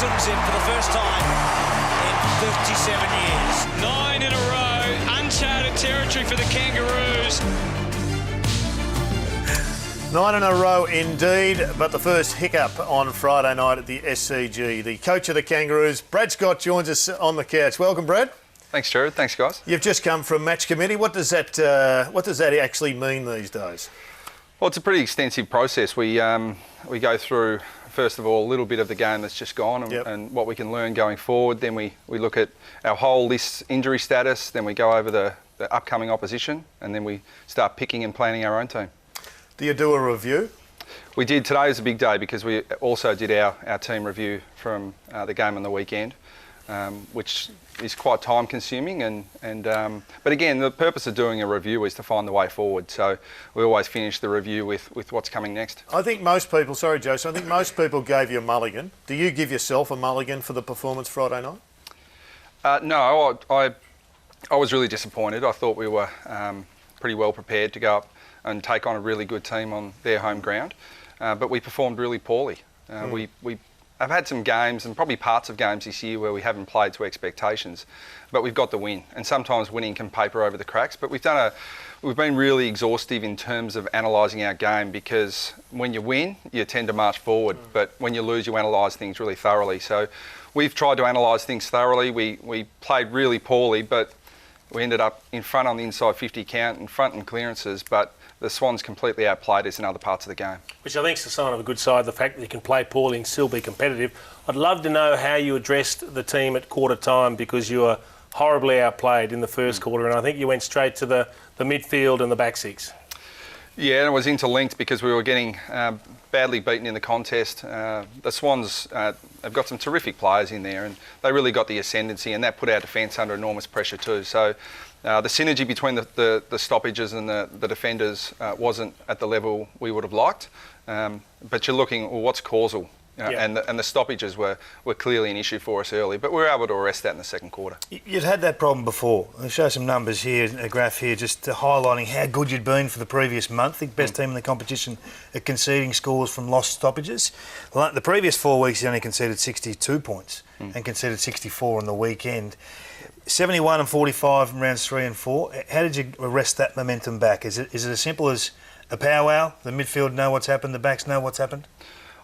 Dixon's in for the first time in 37 years. 9 in a row, uncharted territory for the Kangaroos. 9 in a row indeed, but the first hiccup on Friday night at the SCG. The coach of the Kangaroos, Brad Scott, joins us on the couch. Welcome, Brad. Thanks, Jared. Thanks, guys. You've just come from match committee. What does that actually mean these days? Well, it's a pretty extensive process. We go through, first of all, a little bit of the game that's just gone and what we can learn going forward. Then we look at our whole list injury status. Then we go over the upcoming opposition, and then we start picking and planning our own team. Do you do a review? We did. Today was a big day because we also did our team review from the game on the weekend, which is quite time consuming. But again, the purpose of doing a review is to find the way forward. So we always finish the review with what's coming next. I think most people, sorry Joseph, I think most people gave you a mulligan. Do you give yourself a mulligan for the performance Friday night? No, I was really disappointed. I thought we were pretty well prepared to go up and take on a really good team on their home ground. But we performed really poorly. I've had some games and probably parts of games this year where we haven't played to expectations, but we've got the win. And sometimes winning can paper over the cracks. But we've been really exhaustive in terms of analysing our game, because when you win, you tend to march forward. But when you lose, you analyse things really thoroughly. So we've tried to analyse things thoroughly. We played really poorly, but we ended up in front on the inside 50 count, in front in clearances, but the Swans completely outplayed us in other parts of the game. Which I think is a sign of a good side, the fact that you can play poorly and still be competitive. I'd love to know how you addressed the team at quarter time, because you were horribly outplayed in the first quarter, and I think you went straight to the midfield and the back six. Yeah, and it was interlinked because we were getting badly beaten in the contest. The Swans have got some terrific players in there, and they really got the ascendancy, and that put our defence under enormous pressure too. So the synergy between the stoppages and the defenders wasn't at the level we would have liked. But you're looking, well, what's causal? And the stoppages were clearly an issue for us early, but we were able to arrest that in the second quarter. You'd had that problem before. I'll show some numbers here, a graph here, just highlighting how good you'd been for the previous month. The best team in the competition at conceding scores from lost stoppages. The previous 4 weeks, you only conceded 62 points and conceded 64 on the weekend. 71 and 45 in rounds 3 and 4. How did you arrest that momentum back? Is it as simple as a powwow? The midfield know what's happened, the backs know what's happened?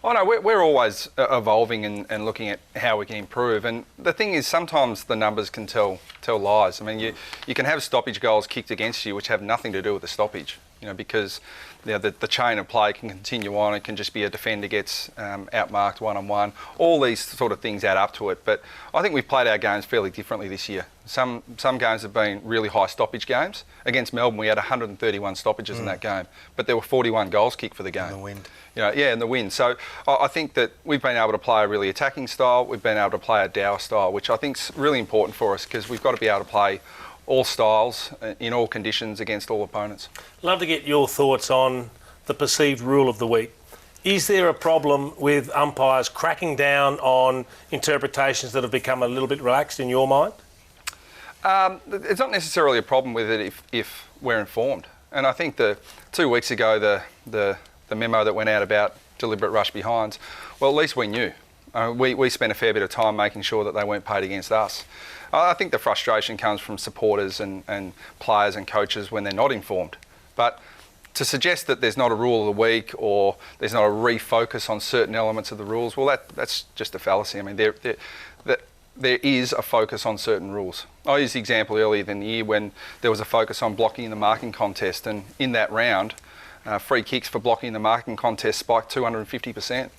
Oh no, we're always evolving and looking at how we can improve. And the thing is, sometimes the numbers can tell lies. I mean, you can have stoppage goals kicked against you which have nothing to do with the stoppage. Because the chain of play can continue on. It can just be a defender gets outmarked one-on-one. All these sort of things add up to it. But I think we've played our games fairly differently this year. Some games have been really high stoppage games. Against Melbourne, we had 131 stoppages in that game, but there were 41 goals kicked for the game. In the wind. In the wind. So I think that we've been able to play a really attacking style. We've been able to play a dour style, which I think is really important for us, because we've got to be able to play all styles in all conditions against all opponents. Love to get your thoughts on the perceived rule of the week. Is there a problem with umpires cracking down on interpretations that have become a little bit relaxed in your mind? It's not necessarily a problem with it if we're informed. And I think 2 weeks ago, the memo that went out about deliberate rush behinds, well, at least we knew. We spent a fair bit of time making sure that they weren't paid against us. I think the frustration comes from supporters and players and coaches when they're not informed. But to suggest that there's not a rule of the week or there's not a refocus on certain elements of the rules, well, that's just a fallacy. I mean, there is a focus on certain rules. I used the example earlier in the year when there was a focus on blocking in the marking contest, and in that round, free kicks for blocking in the marking contest spiked 250%.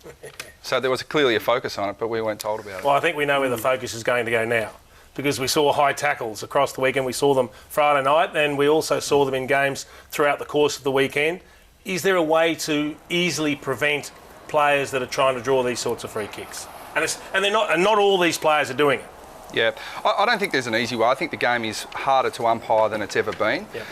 So there was clearly a focus on it, but we weren't told about it. Well, I think we know where the focus is going to go now, because we saw high tackles across the weekend. We saw them Friday night, and we also saw them in games throughout the course of the weekend. Is there a way to easily prevent players that are trying to draw these sorts of free kicks? And not all these players are doing it. Yeah, I don't think there's an easy way. I think the game is harder to umpire than it's ever been. Yeah.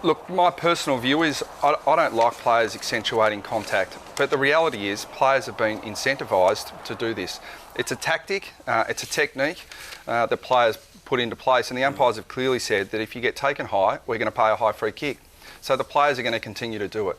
Look, my personal view is I don't like players accentuating contact, but the reality is players have been incentivised to do this. It's a tactic, it's a technique that players put into place, and the umpires have clearly said that if you get taken high, we're going to pay a high free kick. So the players are going to continue to do it.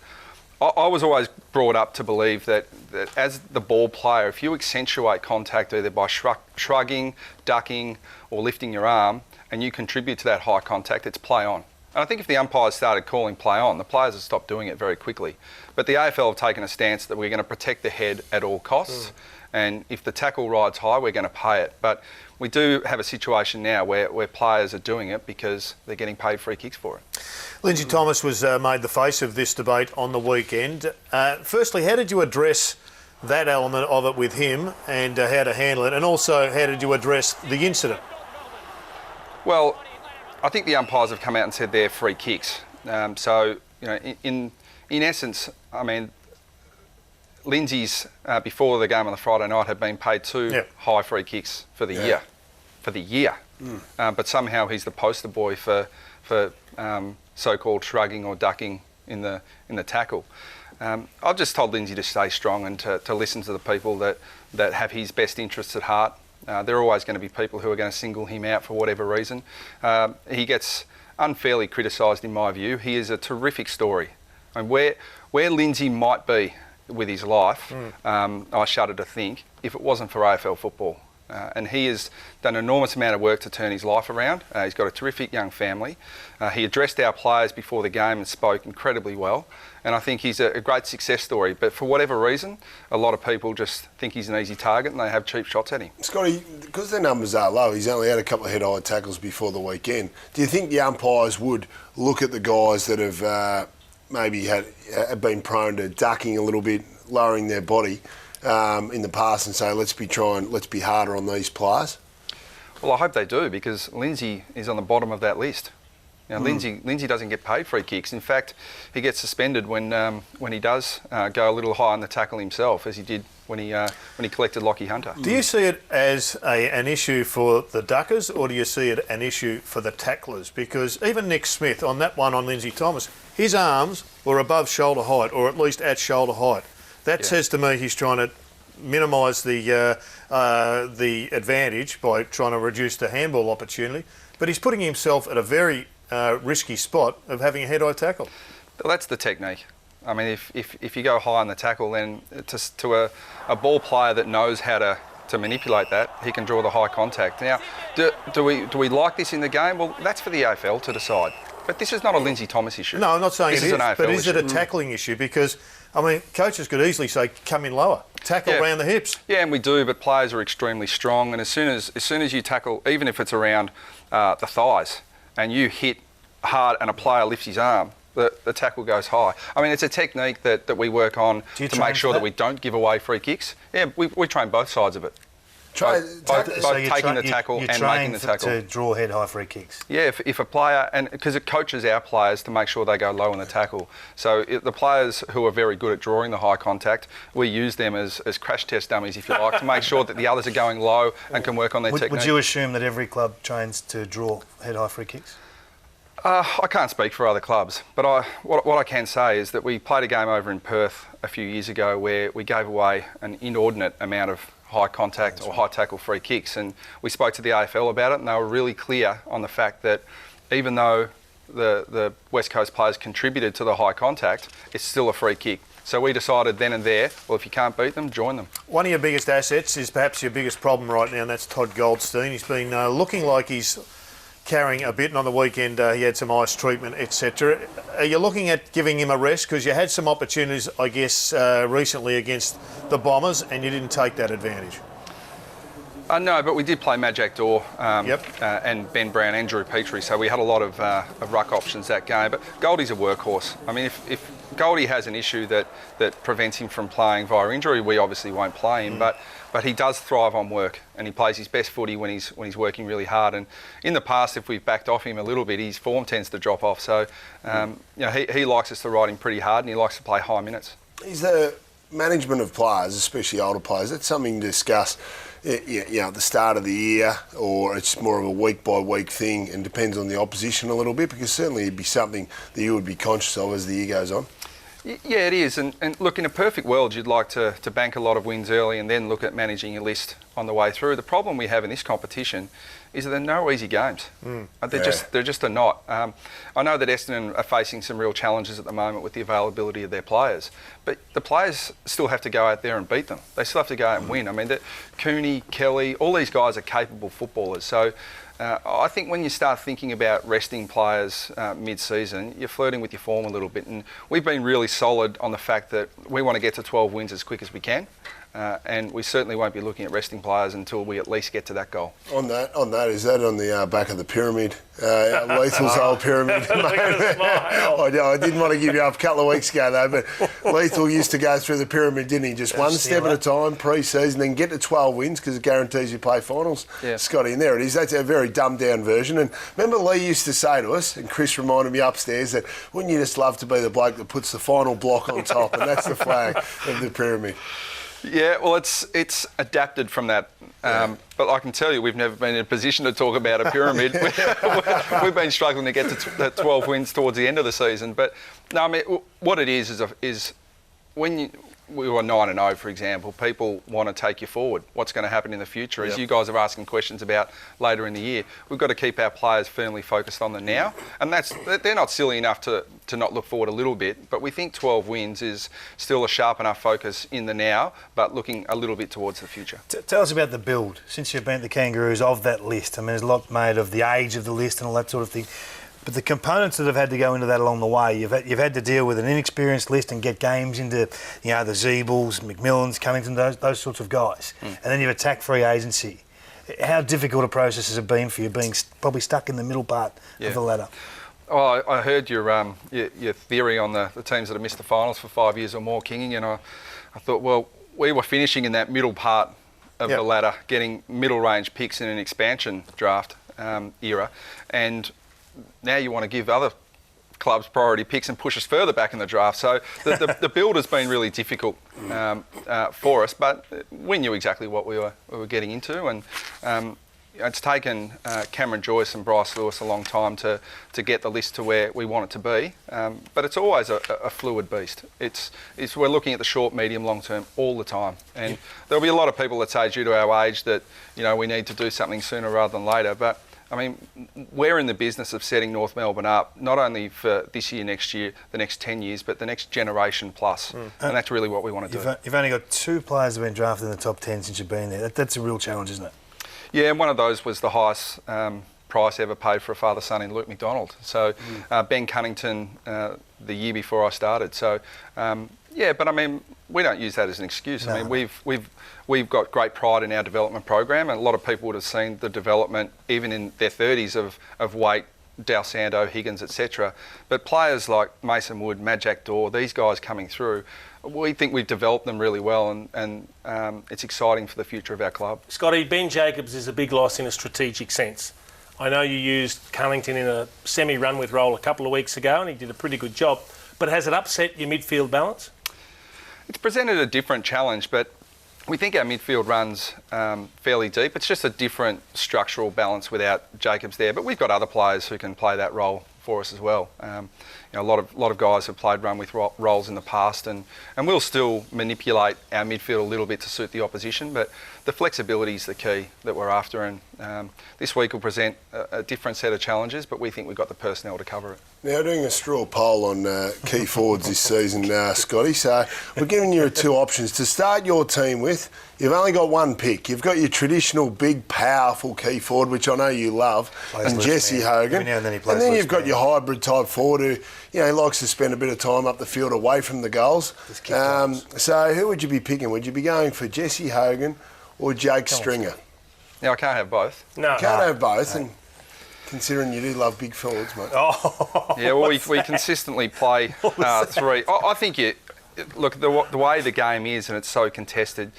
I was always brought up to believe that as the ball player, if you accentuate contact either by shrugging, ducking or lifting your arm, and you contribute to that high contact, it's play on. And I think if the umpires started calling play on, the players would stop doing it very quickly. But the AFL have taken a stance that we're going to protect the head at all costs. And if the tackle rides high, we're going to pay it. But we do have a situation now where players are doing it because they're getting paid free kicks for it. Lindsay Thomas was made the face of this debate on the weekend. Firstly, how did you address that element of it with him and how to handle it? And also, how did you address the incident? Well, I think the umpires have come out and said they're free kicks. So, you know, in essence, I mean, Lindsay's, before the game on the Friday night, had been paid 2 high free kicks for the year. For the year. But somehow he's the poster boy for so-called shrugging or ducking in the tackle. I've just told Lindsay to stay strong and to listen to the people that have his best interests at heart. There are always going to be people who are going to single him out for whatever reason. He gets unfairly criticised in my view. He is a terrific story. I mean, where Lindsay might be with his life, I shudder to think, if it wasn't for AFL football. And he has done an enormous amount of work to turn his life around. He's got a terrific young family. He addressed our players before the game and spoke incredibly well. And I think he's a great success story. But for whatever reason, a lot of people just think he's an easy target and they have cheap shots at him. Scotty, because their numbers are low, he's only had a couple of head-high tackles before the weekend. Do you think the umpires would look at the guys that have maybe have been prone to ducking a little bit, lowering their body in the past and say, let's be harder on these players? Well, I hope they do, because Lindsay is on the bottom of that list. Now, Lindsay doesn't get paid free kicks. In fact, he gets suspended when he does go a little high on the tackle himself, as he did when he collected Lockie Hunter. Do you see it as an issue for the duckers, or do you see it an issue for the tacklers? Because even Nick Smith, on that one on Lindsay Thomas, his arms were above shoulder height, or at least at shoulder height. That says to me he's trying to minimise the advantage by trying to reduce the handball opportunity, but he's putting himself at a very risky spot of having a head-high tackle. Well, that's the technique. I mean, if you go high on the tackle, then to a ball player that knows how to manipulate that, he can draw the high contact. Now, do we like this in the game? Well, that's for the AFL to decide. But this is not a Lindsay Thomas issue. No, I'm not saying this it is is, an AFL but is issue. it a tackling issue? Because, I mean, coaches could easily say, come in lower, tackle around the hips. Yeah, and we do, but players are extremely strong, and as soon as you tackle, even if it's around the thighs, and you hit hard and a player lifts his arm, the tackle goes high. I mean, it's a technique that we work on to make sure that we don't give away free kicks. Yeah, we train both sides of it. Both taking the tackle and making the tackle. To draw head-high free kicks. Yeah, if a player, and because it coaches our players to make sure they go low in the tackle. So the players who are very good at drawing the high contact, we use them as crash test dummies, if you like, to make sure that the others are going low and can work on their technique. Would you assume that every club trains to draw head-high free kicks? I can't speak for other clubs, but what I can say is that we played a game over in Perth a few years ago where we gave away an inordinate amount of high contact or high tackle free kicks, and we spoke to the AFL about it, and they were really clear on the fact that even though the West Coast players contributed to the high contact, it's still a free kick. So we decided then and there, well, if you can't beat them, join them. One of your biggest assets is perhaps your biggest problem right now, and that's Todd Goldstein. He's been looking like he's carrying a bit, and on the weekend he had some ice treatment, etc. Are you looking at giving him a rest? Because you had some opportunities, I guess, recently against the Bombers, and you didn't take that advantage. No, but we did play Majak Dor and Ben Brown and Drew Petrie, so we had a lot of ruck options that game. But Goldie's a workhorse. I mean, if Goldie has an issue that prevents him from playing via injury, we obviously won't play him. But he does thrive on work, and he plays his best footy when he's working really hard. And in the past, if we've backed off him a little bit, his form tends to drop off. So he likes us to ride him pretty hard, and he likes to play high minutes. Is the management of players, especially older players, that's something to discuss at the start of the year, or it's more of a week-by-week thing and depends on the opposition a little bit? Because certainly it'd be something that you would be conscious of as the year goes on. Yeah, it is. And look, in a perfect world, you'd like to bank a lot of wins early and then look at managing your list on the way through. The problem we have in this competition is that there are no easy games. They're just not. I know that Essendon are facing some real challenges at the moment with the availability of their players, but the players still have to go out there and beat them. They still have to go out and win. I mean, Cooney, Kelly, all these guys are capable footballers. So I think when you start thinking about resting players mid-season, you're flirting with your form a little bit. And we've been really solid on the fact that we want to get to 12 wins as quick as we can. And we certainly won't be looking at resting players until we at least get to that goal. On that, is that on the back of the pyramid? Lethal's old pyramid. I didn't want to give you up a couple of weeks ago though, but Lethal used to go through the pyramid, didn't he? Just one step at a time, pre-season, then get to 12 wins because it guarantees you play finals. Yeah. Scotty, and there it is. That's a very dumbed down version. And remember Lee used to say to us, and Chris reminded me upstairs, that wouldn't you just love to be the bloke that puts the final block on top, and that's the flag of the pyramid. Yeah, well, it's adapted from that. But I can tell you, we've never been in a position to talk about a pyramid. We've been struggling to get to 12 wins towards the end of the season. But no, I mean, what it is when we were 9-0, for example, people want to take you forward. What's going to happen in the future? As you guys are asking questions about later in the year, we've got to keep our players firmly focused on the now. And they're not silly enough to not look forward a little bit, but we think 12 wins is still a sharp enough focus in the now, but looking a little bit towards the future. Tell us about the build, since you've been at the Kangaroos, of that list. I mean, there's a lot made of the age of the list and all that sort of thing. But the components that have had to go into that along the way, you've had to deal with an inexperienced list and get games into, the Zeebles, McMillans, Cunnington, those sorts of guys. And then you've attacked free agency. How difficult a process has it been for you, being probably stuck in the middle part of the ladder? Oh, I heard your theory on the teams that have missed the finals for 5 years or more, Kinging, and I thought, well, we were finishing in that middle part of the ladder, getting middle range picks in an expansion draft era, and now you want to give other clubs priority picks and push us further back in the draft. So the build has been really difficult for us, but we knew exactly what we were getting into, and it's taken Cameron Joyce and Bryce Lewis a long time to get the list to where we want it to be. But it's always a fluid beast. We're looking at the short, medium, long term all the time. And there'll be a lot of people that say, due to our age, that we need to do something sooner rather than later. But I mean, we're in the business of setting North Melbourne up, not only for this year, next year, the next 10 years, but the next generation plus. And that's really what we want to do. You've only got 2 players that have been drafted in the top 10 since you've been there. That's a real challenge, isn't it? Yeah, and one of those was the highest price ever paid for a father-son in Luke McDonald. So Ben Cunnington the year before I started. So, but I mean, we don't use that as an excuse. No. I mean, we've got great pride in our development program, and a lot of people would have seen the development, even in their 30s, of Waite, Dal Santo, Higgins, etc. But players like Mason Wood, Majak Daw, these guys coming through, we think we've developed them really well, and it's exciting for the future of our club. Scotty, Ben Jacobs is a big loss in a strategic sense. I know you used Cunnington in a semi-run with role a couple of weeks ago, and he did a pretty good job. But has it upset your midfield balance? It's presented a different challenge, but we think our midfield runs fairly deep. It's just a different structural balance without Jacobs there. But we've got other players who can play that role for us as well. A lot of guys have played run with roles in the past, and we'll still manipulate our midfield a little bit to suit the opposition. But the flexibility is the key that we're after, and this week will present a different set of challenges, but we think we've got the personnel to cover it. Now, doing a straw poll on key forwards this season, Scotty, so we're giving you 2 options. To start your team with, you've only got 1 pick. You've got your traditional big, powerful key forward, which I know you love, and Jesse Hogan. And then you've got your hybrid type forward who, he likes to spend a bit of time up the field away from the goals. So who would you be picking? Would you be going for Jesse Hogan or Jake Stringer? Now, I can't have both. No. Can't have both, and considering you do love big forwards, mate. Yeah, well, we consistently play 3. I think look, the way the game is, and it's so contested,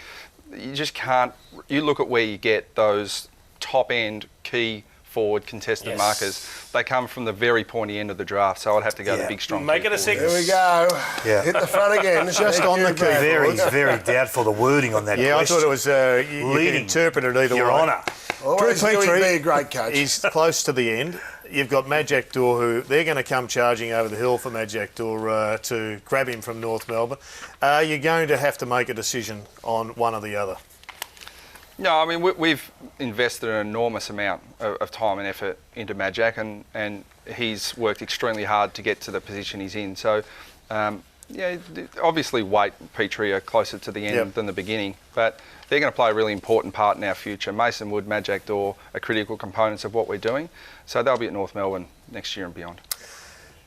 you just can't. You look at where you get those top-end key forward contested markers. They come from the very pointy end of the draft, so I'd have to go the big strong. Make it a 6. There we go. Yeah. Hit the front again. Just on the key. Very doubtful, the wording on that question. I thought it was you can interpret it either way. Your Honour. Always knew he'd be a great coach. He's close to the end. you've got Majak Dor, who they're going to come charging over the hill for Majak Dor to grab him from North Melbourne. Are you going to have to make a decision on one or the other? No, I mean, we've invested an enormous amount of time and effort into Majak, and he's worked extremely hard to get to the position he's in. So, obviously Waite and Petrie are closer to the end than the beginning, but they're going to play a really important part in our future. Mason Wood, Majak Dor are critical components of what we're doing, so they'll be at North Melbourne next year and beyond.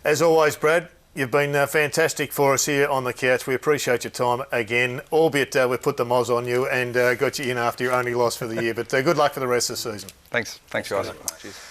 As always, Brad, you've been fantastic for us here on the couch. We appreciate your time again, albeit we've put the moz on you and got you in after your only loss for the year. But good luck for the rest of the season. Thanks guys. Cheers.